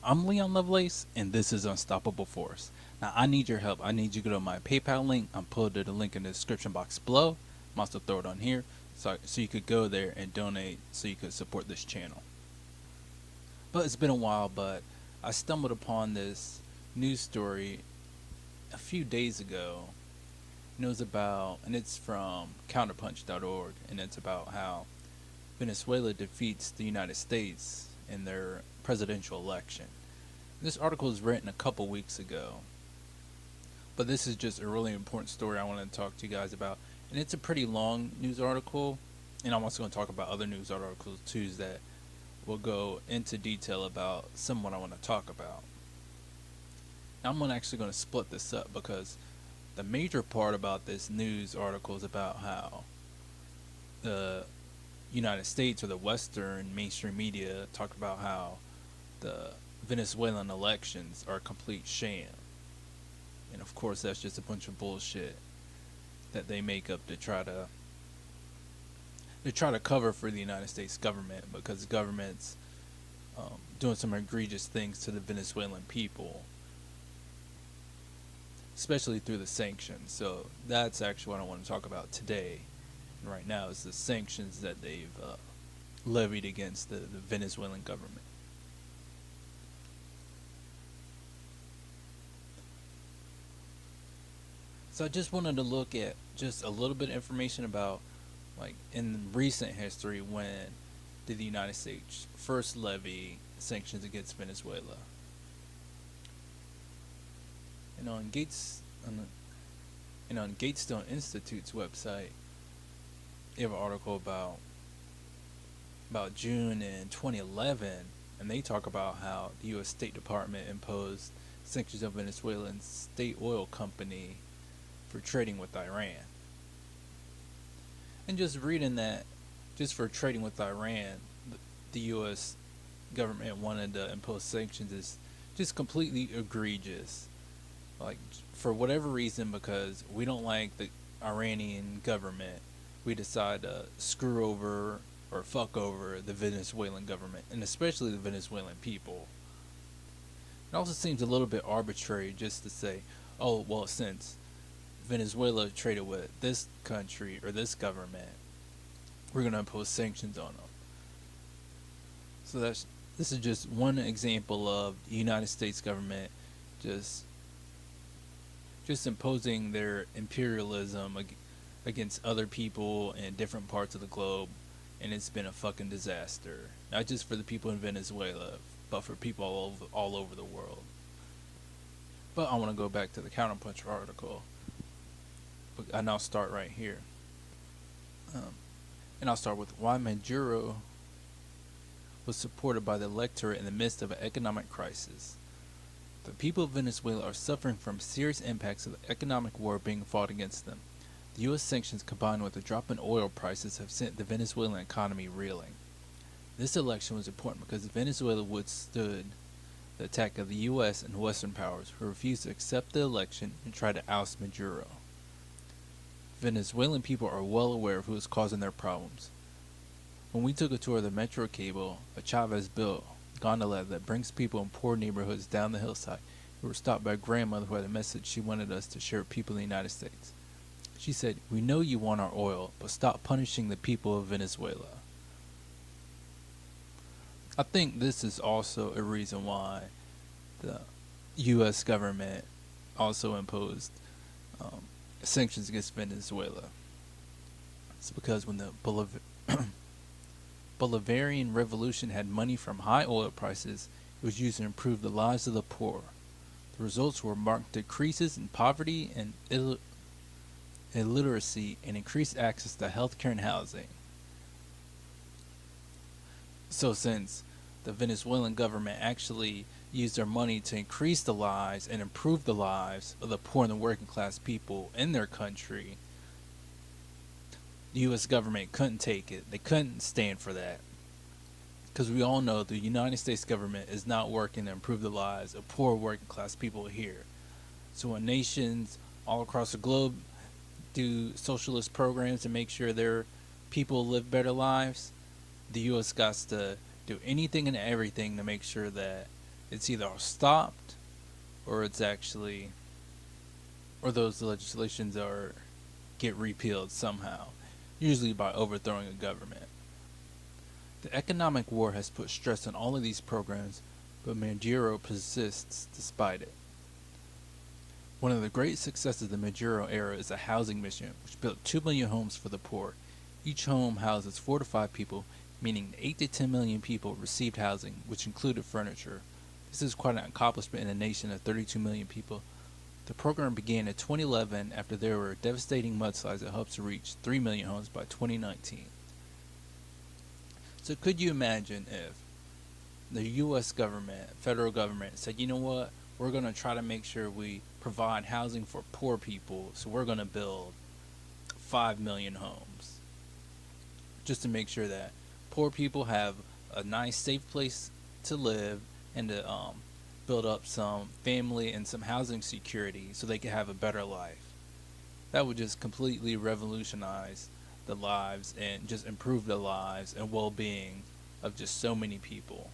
I'm Leon Lovelace, and this is Unstoppable Force. Now, I need your help. I need you to go to my PayPal link. I'm putting the link in the description box below. I'm also throw it on here, so you could go there and donate, so you could support this channel. But it's been a while, but I stumbled upon this news story a few days ago. And it was about, and it's from counterpunch.org, and it's about how Venezuela defeats the United States in their presidential election. This article was written a couple weeks ago, but this is just a really important story I want to talk to you guys about. And it's a pretty long news article, and I'm also going to talk about other news articles too that will go into detail about someone I want to talk about. Now, I'm actually going to split this up because the major part about this news article is about how the United States, or the Western mainstream media, talk about how the Venezuelan elections are a complete sham. And of course that's just a bunch of bullshit that they make up to try to cover for the United States government, because the government's doing some egregious things to the Venezuelan people, especially through the sanctions. So that's actually what I want to talk about today. And right now is the sanctions that they've levied against the Venezuelan government. So I just wanted to look at just a little bit of information about, like, in recent history, when did the United States first levy sanctions against Venezuela. And on Gatestone Institute's website, they have an article about June in 2011, and they talk about how the U.S. State Department imposed sanctions on Venezuelan state oil company for trading with Iran. And just reading that, just for trading with Iran, the U.S. government wanted to impose sanctions is just completely egregious. Like, for whatever reason, because we don't like the Iranian government, we decide to screw over or fuck over the Venezuelan government, and especially the Venezuelan people. It also seems a little bit arbitrary just to say, oh, well, since Venezuela traded with this country or this government, we're going to impose sanctions on them. So this is just one example of the United States government just imposing their imperialism against other people in different parts of the globe, and it's been a fucking disaster. Not just for the people in Venezuela, but for people all over the world. But I want to go back to the Counterpunch article, and I'll start right here. And I'll start with why Maduro was supported by the electorate in the midst of an economic crisis. The people of Venezuela are suffering from serious impacts of the economic war being fought against them. The U.S. sanctions combined with a drop in oil prices have sent the Venezuelan economy reeling. This election was important because Venezuela withstood the attack of the U.S. and Western powers, who refused to accept the election and tried to oust Maduro. Venezuelan people are well aware of who is causing their problems. When we took a tour of the Metro cable, a Chavez-built gondola that brings people in poor neighborhoods down the hillside, we were stopped by a grandmother who had a message she wanted us to share with people in the United States. She said, "We know you want our oil, but stop punishing the people of Venezuela." I think this is also a reason why the U.S. government also imposed sanctions against Venezuela. It's because when the Bolivarian Revolution had money from high oil prices, it was used to improve the lives of the poor. The results were marked decreases in poverty and illiteracy and increased access to healthcare and housing. So since the Venezuelan government actually used their money to increase the lives and improve the lives of the poor and the working class people in their country, the U.S. government couldn't take it. They couldn't stand for that. Because we all know the United States government is not working to improve the lives of poor working class people here. So when nations all across the globe do socialist programs to make sure their people live better lives, the U.S. got to do anything and everything to make sure that it's either stopped or it's actually, or those legislations are get repealed somehow, usually by overthrowing a government. The economic war has put stress on all of these programs, but Maduro persists despite it. One of the great successes of the Maduro era is the housing mission, which built 2 million homes for the poor. Each home houses 4 to 5 people, meaning 8 to 10 million people received housing, which included furniture. This is quite an accomplishment in a nation of 32 million people. The program began in 2011 after there were devastating mudslides that helped to reach 3 million homes by 2019. So could you imagine if the U.S. government, federal government, said, you know what, we're going to try to make sure we provide housing for poor people, so we're going to build 5 million homes just to make sure that poor people have a nice, safe place to live and to build up some family and some housing security so they can have a better life. That would just completely revolutionize the lives and just improve the lives and well-being of just so many people.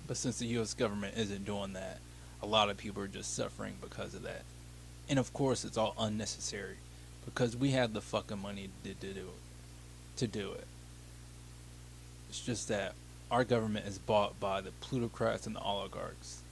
But since the US government isn't doing that, a lot of people are just suffering because of that. And of course it's all unnecessary because we have the fucking money to do it. It's just that our government is bought by the plutocrats and the oligarchs,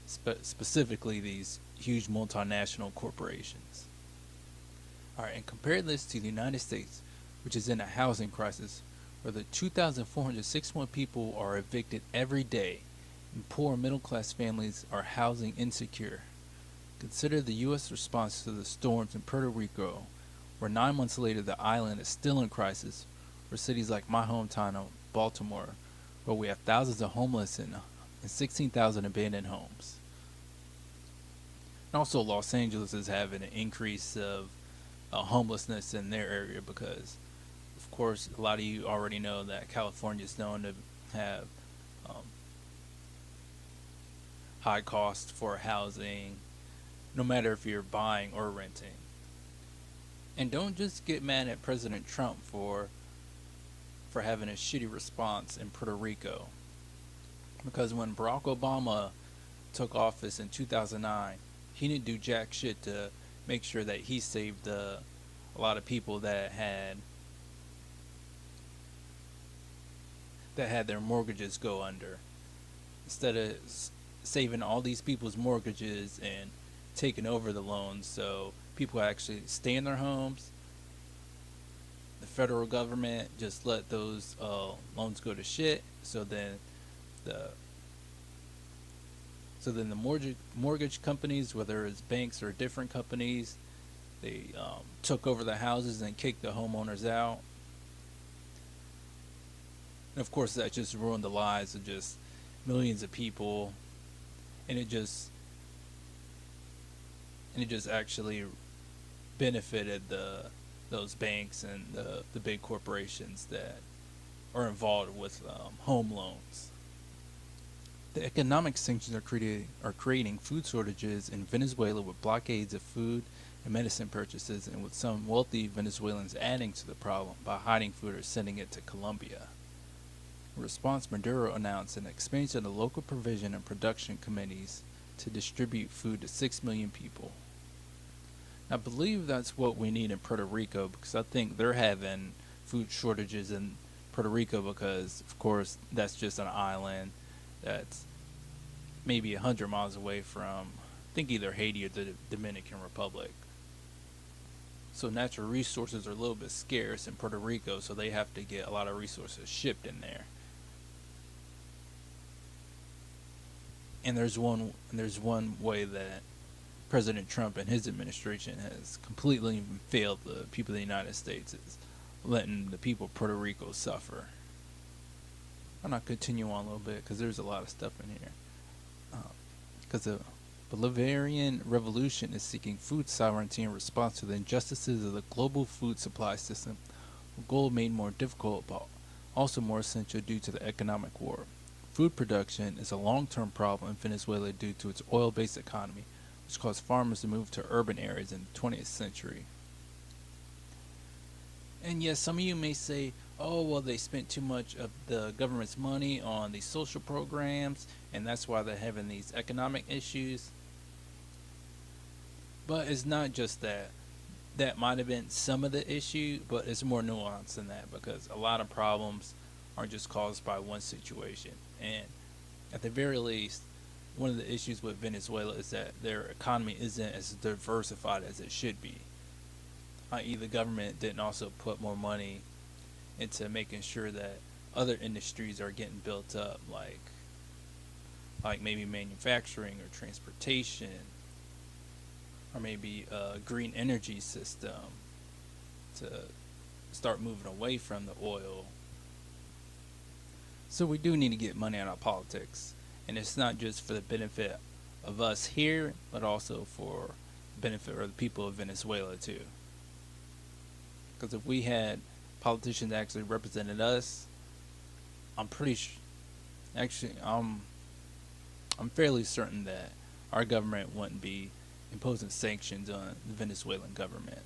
specifically these huge multinational corporations. Alright, and compare this to the United States, which is in a housing crisis where the 2,461 people are evicted every day, and poor middle-class families are housing insecure. Consider the U.S. response to the storms in Puerto Rico, where 9 months later the island is still in crisis, or cities like my hometown of Baltimore, where we have thousands of homeless and 16,000 abandoned homes. And also Los Angeles is having an increase of homelessness in their area because, of course, a lot of you already know that California is known to have high cost for housing, no matter if you're buying or renting. And don't just get mad at President Trump for having a shitty response in Puerto Rico, because when Barack Obama took office in 2009, he didn't do jack shit to make sure that he saved a lot of people that had their mortgages go under. Instead of saving all these people's mortgages and taking over the loans so people actually stay in their homes, the federal government just let those loans go to shit. So then the mortgage companies, whether it's banks or different companies, they took over the houses and kicked the homeowners out. And of course that just ruined the lives of just millions of people, and it just actually benefited those banks and the big corporations that are involved with home loans. The economic sanctions are creating food shortages in Venezuela, with blockades of food and medicine purchases, and with some wealthy Venezuelans adding to the problem by hiding food or sending it to Colombia. In response, Maduro announced an expansion of local provision and production committees to distribute food to 6 million people. I believe that's what we need in Puerto Rico, because I think they're having food shortages in Puerto Rico because, of course, that's just an island that's maybe 100 miles away from, I think, either Haiti or the Dominican Republic. So natural resources are a little bit scarce in Puerto Rico, so they have to get a lot of resources shipped in there. And there's one way that President Trump and his administration has completely failed the people of the United States, is letting the people of Puerto Rico suffer. I'm going to continue on a little bit because there's a lot of stuff in here. Because the Bolivarian Revolution is seeking food sovereignty in response to the injustices of the global food supply system, a goal made more difficult but also more essential due to the economic war. Food production is a long-term problem in Venezuela due to its oil-based economy, which caused farmers to move to urban areas in the 20th century. And yes, some of you may say, oh, well, they spent too much of the government's money on these social programs, and that's why they're having these economic issues. But it's not just that. That might have been some of the issue, but it's more nuanced than that because a lot of problems aren't just caused by one situation. And at the very least, one of the issues with Venezuela is that their economy isn't as diversified as it should be. I.e., the government didn't also put more money into making sure that other industries are getting built up, like maybe manufacturing or transportation, or maybe a green energy system to start moving away from the oil. So we do need to get money out of politics, and it's not just for the benefit of us here, but also for the benefit of the people of Venezuela too. Because if we had politicians that actually represented us, I'm pretty actually I'm fairly certain that our government wouldn't be imposing sanctions on the Venezuelan government.